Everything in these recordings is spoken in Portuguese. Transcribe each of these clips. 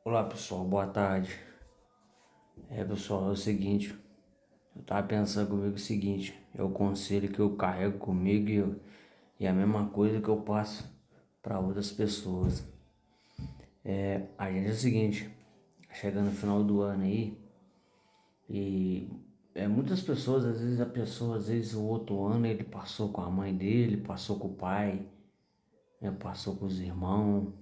Olá pessoal, boa tarde. Pessoal, é o seguinte, eu tava pensando comigo o seguinte, é o conselho que eu carrego comigo e a mesma coisa que eu passo para outras pessoas. A gente é o seguinte, chegando no final do ano aí, e muitas pessoas, às vezes a pessoa, às vezes o outro ano ele passou com a mãe dele, passou com o pai, né, passou com os irmãos,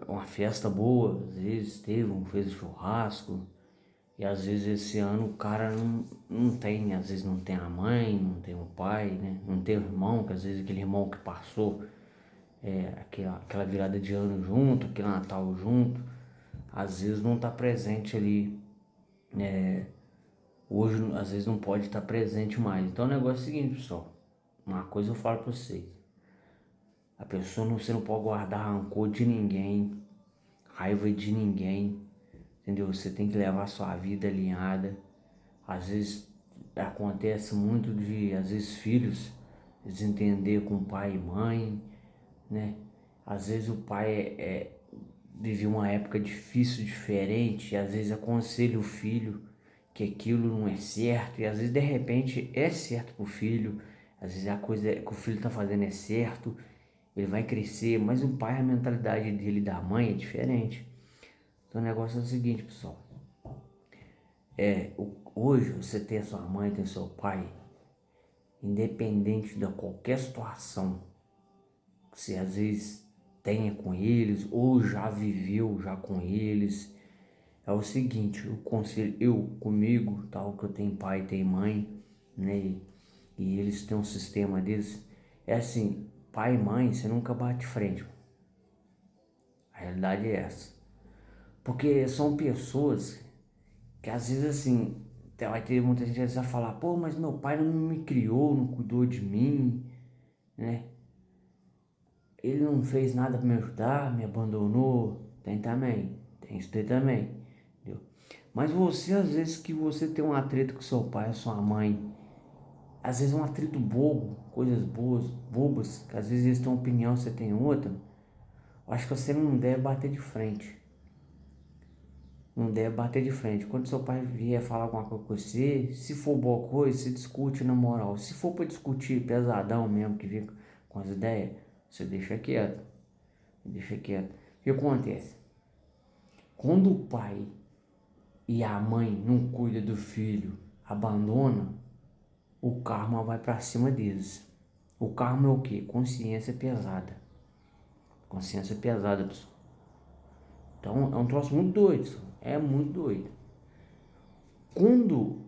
uma festa boa, às vezes teve fez um churrasco. E às vezes esse ano o cara não tem, às vezes não tem a mãe, não tem o pai, né? Não tem o irmão, que às vezes aquele irmão que passou aquela virada de ano junto, aquele Natal junto, às vezes não tá presente ali. Hoje às vezes não pode estar presente mais. Então o negócio é o seguinte, pessoal. Uma coisa eu falo pra vocês. A pessoa você não pode guardar rancor de ninguém, raiva de ninguém, entendeu? Você tem que levar a sua vida alinhada. Às vezes acontece muito de, às vezes, filhos desentender com pai e mãe, né? Às vezes o pai vive uma época difícil, diferente, e às vezes aconselha o filho que aquilo não é certo, e às vezes de repente é certo pro filho, às vezes a coisa que o filho tá fazendo é certo, ele vai crescer, mas o pai, a mentalidade dele e da mãe é diferente. Então o negócio é o seguinte, pessoal. Hoje você tem a sua mãe, tem seu pai, independente de qualquer situação que você às vezes tenha com eles ou já viveu já com eles, é o seguinte, o conselho, eu comigo, tal, que eu tenho pai, tenho mãe, né, e eles têm um sistema deles, é assim, pai e mãe, você nunca bate frente, a realidade é essa, porque são pessoas que às vezes assim, vai ter muita gente que vai falar, pô, mas meu pai não me criou, não cuidou de mim, né? Ele não fez nada para me ajudar, me abandonou. Tem também, tem isso daí também, entendeu? Mas você, às vezes que você tem um atrito com seu pai, sua mãe, às vezes um atrito bobo, coisas boas, bobas, que às vezes eles têm uma opinião, você tem outra, eu acho que você não deve bater de frente. Não deve bater de frente. Quando seu pai vier falar alguma coisa com você, se for boa coisa, você discute na moral. Se for para discutir pesadão mesmo, que fica com as ideias, você deixa quieto. Deixa quieto. O que acontece? Quando o pai e a mãe não cuidam do filho, abandona, o karma vai para cima deles. O karma é o quê? Consciência pesada. Consciência pesada, pessoal. Então é um troço muito doido, pessoal. É muito doido. Quando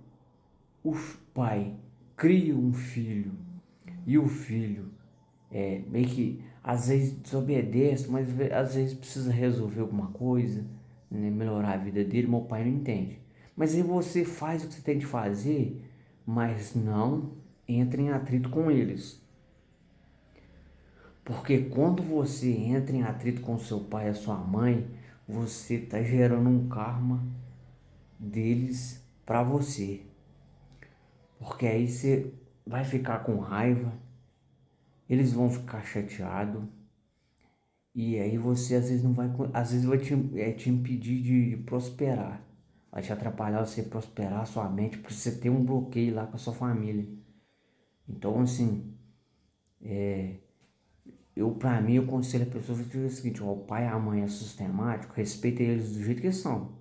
o pai cria um filho e o filho meio que às vezes desobedece, mas às vezes precisa resolver alguma coisa, né, melhorar a vida dele, meu pai não entende. Mas aí você faz o que você tem de fazer, mas não entra em atrito com eles. Porque quando você entra em atrito com seu pai e sua mãe, você está gerando um karma deles para você. Porque aí você vai ficar com raiva, eles vão ficar chateados. E aí você às vezes não vai, às vezes vai te impedir de prosperar. Vai te atrapalhar você prosperar a sua mente, para você ter um bloqueio lá com a sua família. Então assim, eu para mim eu aconselho a pessoa a dizer o seguinte, ó, o pai e a mãe é sistemático, respeita eles do jeito que eles são.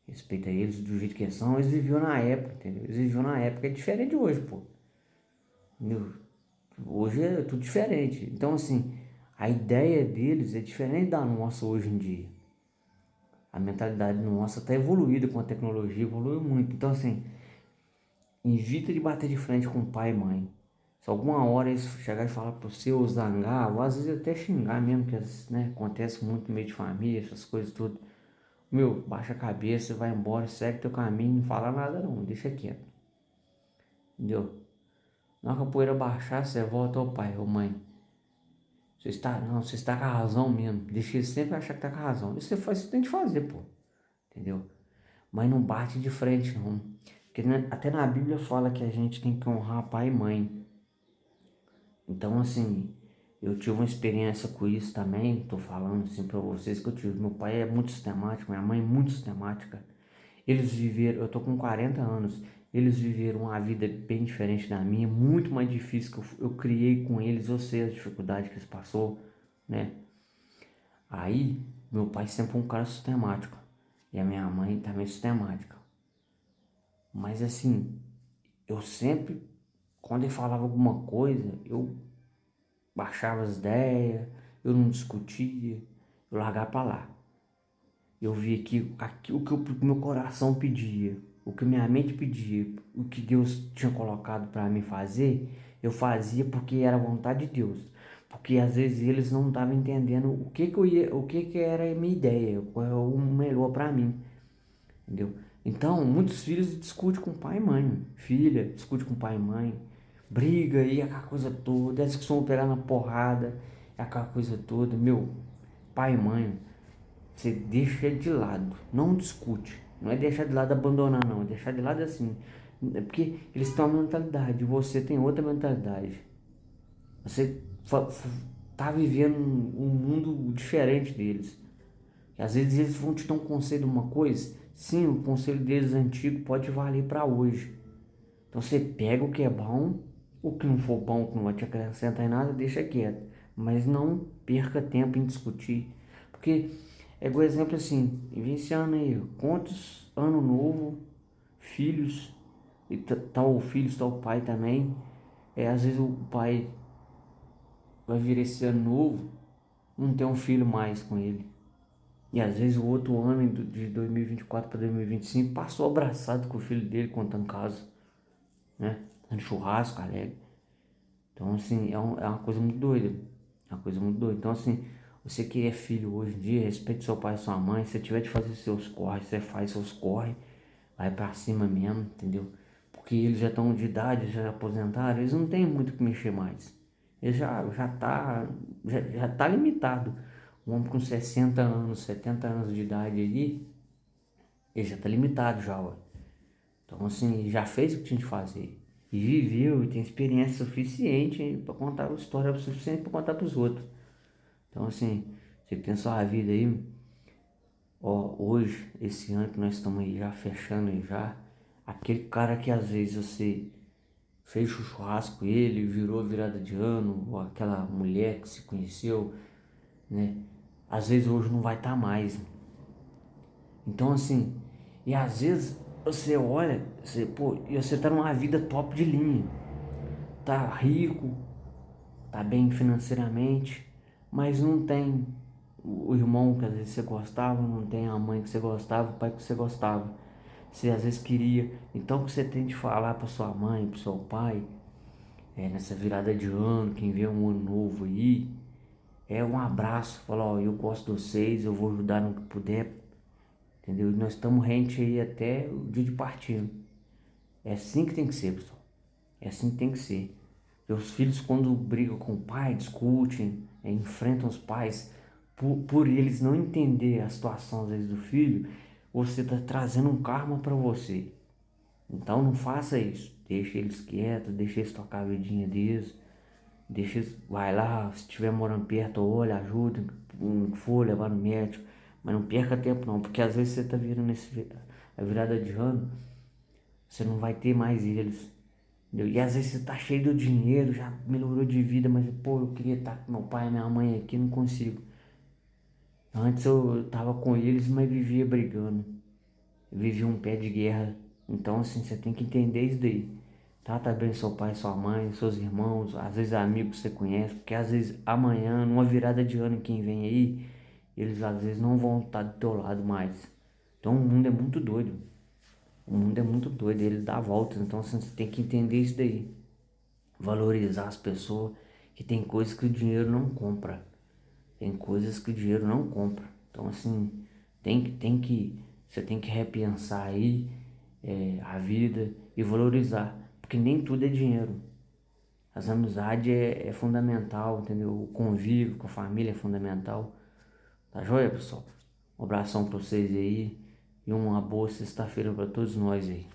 Respeita eles do jeito que eles são, eles viviam na época, entendeu? Eles viviam na época, é diferente de hoje, pô. Entendeu? Hoje é tudo diferente. Então assim, a ideia deles é diferente da nossa hoje em dia. A mentalidade nossa está evoluída com a tecnologia, evoluiu muito. Então, assim, evita de bater de frente com pai e mãe. Se alguma hora eles chegar e falar para você ou zangar, ou às vezes até xingar mesmo, que né, acontece muito no meio de família, essas coisas tudo. Meu, baixa a cabeça, vai embora, segue teu caminho, não fala nada não, deixa quieto. Entendeu? Na hora que a poeira baixar, você volta ao pai, ô mãe. Você está com a razão mesmo. Deixa ele sempre achar que tá com a razão. Isso você faz, você tem que fazer, pô. Entendeu? Mas não bate de frente não. Porque até na Bíblia fala que a gente tem que honrar pai e mãe. Então assim, Eu tive uma experiência com isso também, tô falando assim pra vocês que eu tive. Meu pai é muito sistemático, minha mãe é muito sistemática. Eles viveram, eu tô com 40 anos, eles viveram uma vida bem diferente da minha, muito mais difícil que eu criei com eles, eu sei as dificuldades que eles passou, né? Aí, meu pai sempre foi um cara sistemático, e a minha mãe também sistemática. Mas assim, eu sempre, quando ele falava alguma coisa, eu baixava as ideias, eu não discutia, eu largava pra lá. Eu via que o que o meu coração pedia, o que minha mente pedia, o que Deus tinha colocado para mim fazer, eu fazia porque era a vontade de Deus. Porque às vezes eles não estavam entendendo o que era a minha ideia, qual é o melhor para mim, entendeu? Então, muitos filhos discutem com pai e mãe, filha discute com pai e mãe, briga e aquela coisa toda, eles costumam pegar na porrada, aquela coisa toda, meu, pai e mãe. Você deixa de lado, não discute. Não é deixar de lado abandonar, não. É deixar de lado assim. É porque eles têm uma mentalidade, você tem outra mentalidade. Você tá vivendo um mundo diferente deles. E às vezes eles vão te dar um conselho de uma coisa, sim, o conselho deles antigo pode valer para hoje. Então você pega o que é bom, o que não for bom, que não vai te acrescentar em nada, deixa quieto. Mas não perca tempo em discutir. Porque é igual exemplo assim, esse ano aí, quantos ano novo, filhos, e tal filhos, tal pai também. Às vezes o pai vai vir esse ano novo, não tem um filho mais com ele. E às vezes o outro ano de 2024 para 2025 passou abraçado com o filho dele contando caso, né? Dando churrasco, alegre. Então, assim, é uma coisa muito doida. É uma coisa muito doida. Então, assim, você que é filho hoje em dia, respeite seu pai e sua mãe. Se você tiver de fazer seus corre, você faz seus corre. Vai pra cima mesmo, entendeu? Porque eles já estão de idade, já aposentaram, eles não tem muito o que mexer mais. Eles já tá limitado. Um homem com 60 anos, 70 anos de idade ali, ele já tá limitado já, ó. Então, assim, já fez o que tinha de fazer. E viveu e tem experiência suficiente para contar a história suficiente para contar para os outros. Então, assim, você tem sua vida aí, ó, hoje, esse ano que nós estamos aí já fechando aí já, aquele cara que às vezes você fez o churrasco com ele, virou virada de ano, ou aquela mulher que se conheceu, né? Às vezes hoje não vai estar mais. Então, assim, e às vezes você olha, pô, e você tá numa vida top de linha, tá rico, tá bem financeiramente, mas não tem o irmão que às vezes você gostava, não tem a mãe que você gostava, o pai que você gostava. Você às vezes queria. Então o que você tem de falar para sua mãe, para seu pai, nessa virada de ano, quem vê um ano novo aí, é um abraço, falar, ó, eu gosto de vocês, eu vou ajudar no que puder, entendeu? E nós estamos rente aí até o dia de partir. É assim que tem que ser, pessoal. É assim que tem que ser. E os filhos, quando brigam com o pai, discutem, enfrentam os pais, por eles não entender a situação, às vezes, do filho, você está trazendo um karma para você. Então não faça isso. Deixa eles quietos, deixa eles tocar a vidinha deles, deixa eles, vai lá, se estiver morando perto, olha, ajuda, for levar no médico, mas não perca tempo não, porque às vezes você está virando a virada de ano, você não vai ter mais eles. Entendeu? E às vezes você tá cheio do dinheiro, já melhorou de vida, mas pô, eu queria estar com meu pai e minha mãe aqui, não consigo. Antes eu tava com eles, mas vivia brigando. Eu vivia um pé de guerra. Então assim, você tem que entender isso daí. Trata bem seu pai, sua mãe, seus irmãos, às vezes amigos que você conhece, porque às vezes amanhã, numa virada de ano, quem vem aí, eles às vezes não vão estar do teu lado mais. Então o mundo é muito doido. O mundo é muito doido, ele dá voltas, então assim, você tem que entender isso daí. Valorizar as pessoas, que tem coisas que o dinheiro não compra. Tem coisas que o dinheiro não compra. Então assim, você tem que repensar aí a vida e valorizar, porque nem tudo é dinheiro. As amizades é fundamental, entendeu? O convívio com a família é fundamental. Tá joia, pessoal? Um abração pra vocês aí e uma boa sexta-feira pra todos nós aí.